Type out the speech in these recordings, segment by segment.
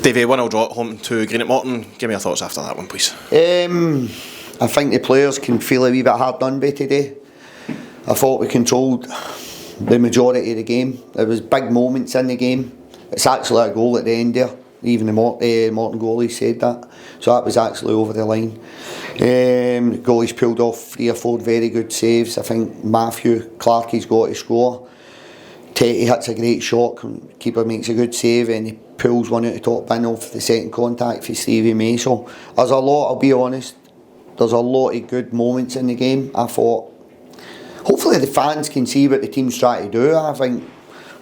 Davey, 1-0 draw at home to Greenock Morton. Give me your thoughts after that one, please. I think the players can feel a wee bit hard done by today. I thought we controlled the majority of the game. There was big moments in the game. It's actually a goal at the end there. Even the Morton goalie said that. So that was actually over the line. The goalie's pulled off 3 or 4 very good saves. I think Matthew Clarkie's got to score. Tetty hits a great shot. Keeper makes a good save and he pulls one out the top bin off the second contact for Stevie May. So there's a lot, I'll be honest, there's a lot of good moments in the game. I thought, hopefully the fans can see what the team's trying to do. I think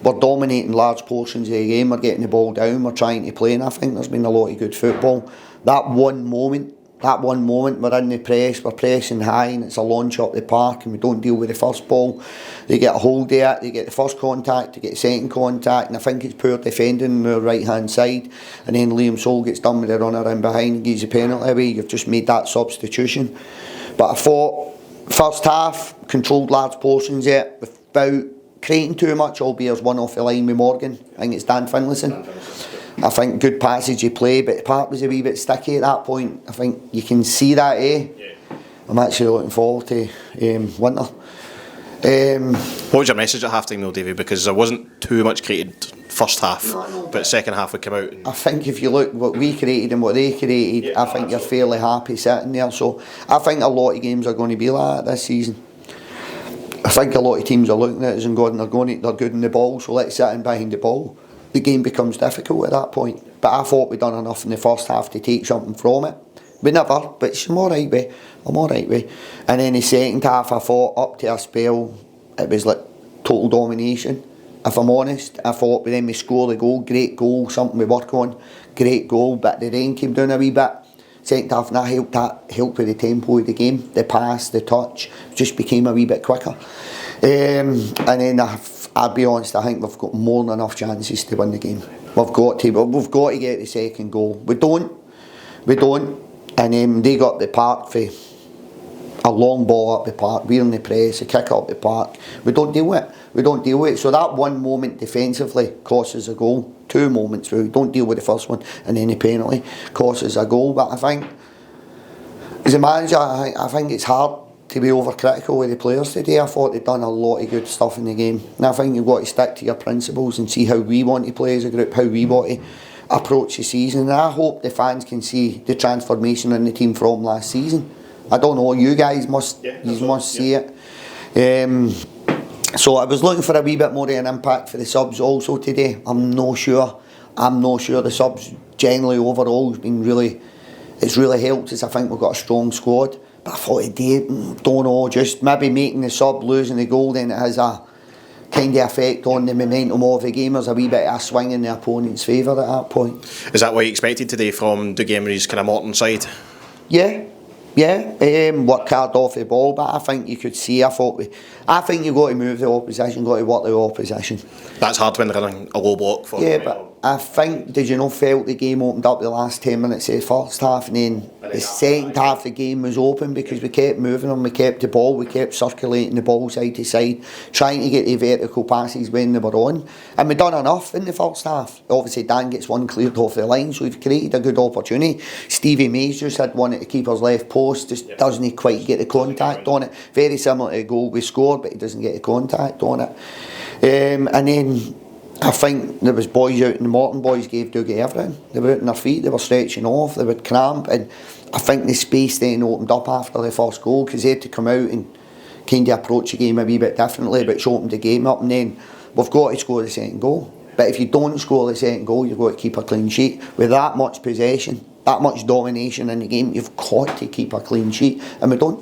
we're dominating large portions of the game, we're getting the ball down, we're trying to play, and I think there's been a lot of good football. That one moment we're in the press, we're pressing high and it's a launch up the park and we don't deal with the first ball. They get a hold of it, they get the first contact, they get the second contact, and I think it's poor defending on the right hand side, and then Liam Soul gets done with the runner in behind and gives a penalty away. You've just made that substitution. But I thought first half controlled large portions of it without creating too much, albeit there's one off the line with Morgan. I think it's Dan Finlayson. I think good passage of play, but the park was a wee bit sticky at that point. I think you can see that, eh? Yeah. I'm actually looking forward to winter. What was your message at half time though, Davey? Because there wasn't too much created first half, but second half would come out. I think if you look what we created and what they created, I think you're fairly happy sitting there. So I think a lot of games are going to be like that this season. I think a lot of teams are looking at us and going, they're good in the ball, so let's sit in behind the ball. The game becomes difficult at that point. But I thought we'd done enough in the first half to take something from it. We never, but I'm alright with. And then the second half, I thought up to a spell, it was like total domination. If I'm honest, I thought then we score the goal, great goal, something we work on, great goal, but the rain came down a wee bit. Second half, and that helped with the tempo of the game, the pass, the touch, just became a wee bit quicker. And then I'll be honest, I think we've got more than enough chances to win the game. We've got to get the second goal. We don't, and they got the park for a long ball up the park. We're in the press, a kick up the park. We don't deal with it. So that one moment defensively costs us a goal. 2 moments where we don't deal with the first one, and then the penalty costs us a goal. But I think as a manager, I think it's hard to be overcritical with the players today. I thought they'd done a lot of good stuff in the game, and I think you've got to stick to your principles and see how we want to play as a group, how we want to approach the season. And I hope the fans can see the transformation in the team from last season. I don't know, you guys must see it. So I was looking for a wee bit more of an impact for the subs also today. I'm not sure the subs generally overall it's really helped us. I think we've got a strong squad. But I thought today, don't know, just maybe making the sub, losing the goal, then it has a kind of effect on the momentum of the game. There's a wee bit of a swing in the opponent's favour at that point. Is that what you expected today from Doug Emery's kind of Morton side? Yeah. Worked hard off the ball, but I think you could see, I think you've got to move the opposition, got to work the opposition. That's hard when they're running a low block for. Yeah, but I think, did you not felt the game opened up the last 10 minutes of the first half, and then the second half the game was open because we kept moving them, we kept the ball, we kept circulating the ball side to side, trying to get the vertical passes when they were on, and we done enough in the first half. Obviously Dan gets one cleared off the line, so we've created a good opportunity. Stevie Mays just had one at the keeper's left post, just doesn't quite get the contact on it. Very similar to the goal we scored, but he doesn't get the contact on it. And then I think there was boys out, and the Morton boys gave Dougie everything. They were out on their feet, they were stretching off, they would cramp, and I think the space then opened up after the first goal because they had to come out and kind of approach the game a wee bit differently, but it's opened the game up, and then we've got to score the second goal. But if you don't score the second goal, you've got to keep a clean sheet. With that much possession, that much domination in the game, you've got to keep a clean sheet, and we don't.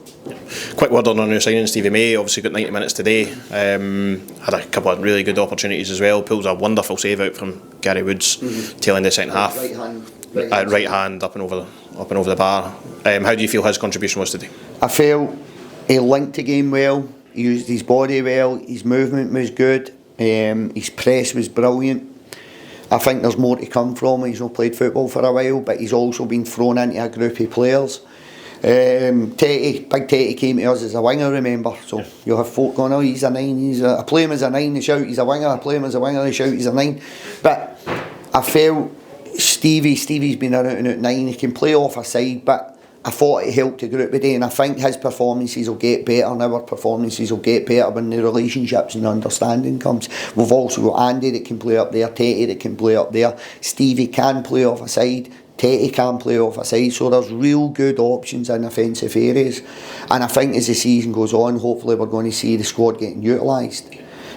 Quick word on our new signing, Stevie May. Obviously got 90 minutes today. Had a couple of really good opportunities as well. Pulls a wonderful save out from Gary Woods, tail end of the second half. Right hand up and over the bar. How do you feel his contribution was today? I felt he linked the game well. He used his body well. His movement was good. His press was brilliant. I think there's more to come from him. He's not played football for a while, but he's also been thrown into a group of players. Big Tetty came to us as a winger, remember, so you'll have folk going, oh, he's a 9, I play him as a 9, they shout he's a winger, I play him as a winger, they shout he's a 9. But I felt Stevie's been a out and out 9. He can play off a side, but I thought it helped the group today, and I think his performances will get better and our performances will get better when the relationships and understanding comes. We've also got Andy that can play up there, Tetty that can play up there, Stevie can play off a side, Tetty can play off a side, so there's real good options in offensive areas. And I think as the season goes on, hopefully we're going to see the squad getting utilised.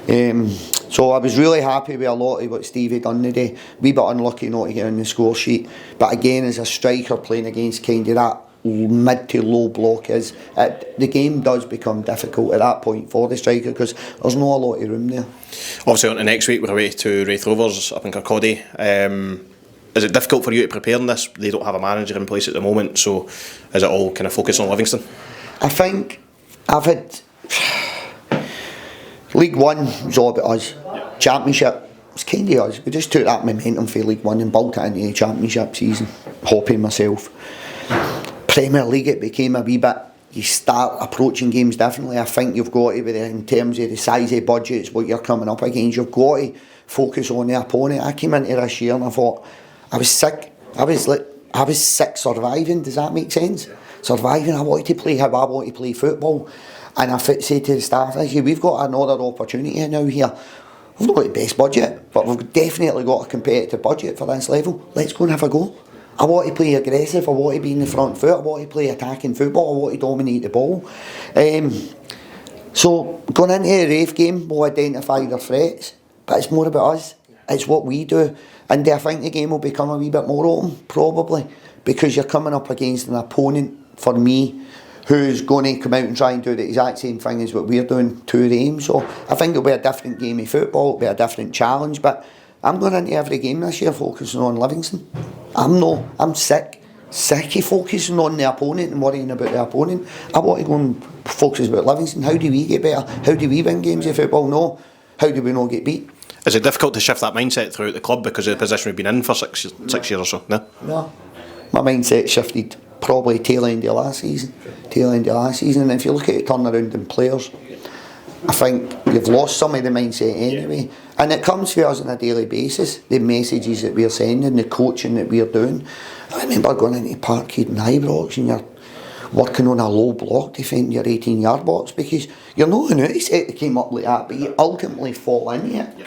So I was really happy with a lot of what Stevie done today. Wee bit unlucky not to get on the score sheet, but again, as a striker playing against kind of that mid to low block the game does become difficult at that point for the striker because there's not a lot of room there. Obviously on to next week we're away to Raith Rovers up in Kirkcaldy. Is it difficult for you to prepare in this? They don't have a manager in place at the moment, so is it all kind of focused on Livingston? I think I've had League One was all about us. Championship was kind of us. We just took that momentum for League One and built it into the Championship season. Hopping myself. Premier League, it became a wee bit. You start approaching games differently. I think you've got to be there in terms of the size of budgets, what you're coming up against. You've got to focus on the opponent. I came into this year and I thought I was sick. I was sick surviving. Does that make sense? Surviving. I wanted to play how I want to play football. And I say to the staff, we've got another opportunity now here. We've not got the best budget, but we've definitely got a competitive budget for this level. Let's go and have a go. I want to play aggressive, I want to be in the front foot, I want to play attacking football, I want to dominate the ball. So going into the Raith game, we'll identify their threats, but it's more about us. It's what we do. And I think the game will become a wee bit more open, probably, because you're coming up against an opponent, for me, who's going to come out and try and do the exact same thing as what we're doing to them. So I think it'll be a different game of football, it'll be a different challenge, but I'm going into every game this year focusing on Livingston. I'm sick of focusing on the opponent and worrying about the opponent. I want to go and focus about Livingston. How do we get better? How do we win games of football? No. How do we not get beat? Is it difficult to shift that mindset throughout the club because of the position we've been in for six years or so? No? My mindset shifted probably tail end of last season. And if you look at the turnaround in players, I think you've lost some of the mindset anyway. And it comes for us on a daily basis, the messages that we're sending, the coaching that we're doing. I remember going into Parkhead and Ibrox and you're working on a low block to defend your 18-yard box because you're not going to set the game up like that, but you ultimately fall into it.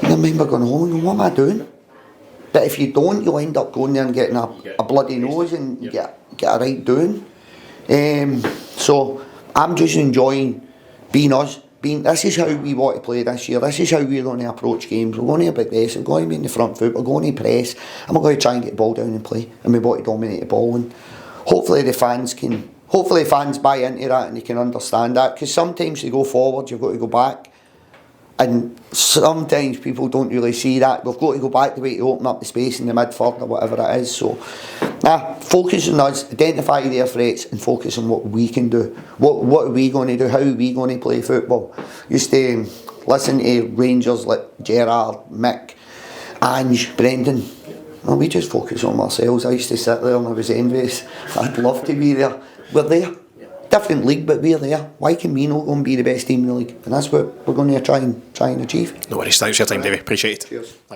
And I remember going home and going, what am I doing? But if you don't, you'll end up going there and getting a bloody nose and get a right doing. So I'm just enjoying being us. This is how we want to play this year. This is how we're going to approach games. We're going to be aggressive. We're going to be in the front foot. We're going to press, and we're going to try and get the ball down and play. And we want to dominate the ball. And hopefully fans buy into that and they can understand that. Because sometimes you go forward, you've got to go back. And sometimes people don't really see that. We've got to go back the way to open up the space in the midfield or whatever it is. So, focus on us, identify their threats and focus on what we can do. What are we going to do? How are we going to play football? Used to listen to Rangers like Gerrard, Mick, Ange, Brendan. Well, we just focus on ourselves. I used to sit there and I was envious. I'd love to be there. We're there. Different league, but we're there. Why can we not go and be the best team in the league? And that's what we're going to try and achieve. No worries. Thanks for your time, Davey. Appreciate it. Cheers. Thank you.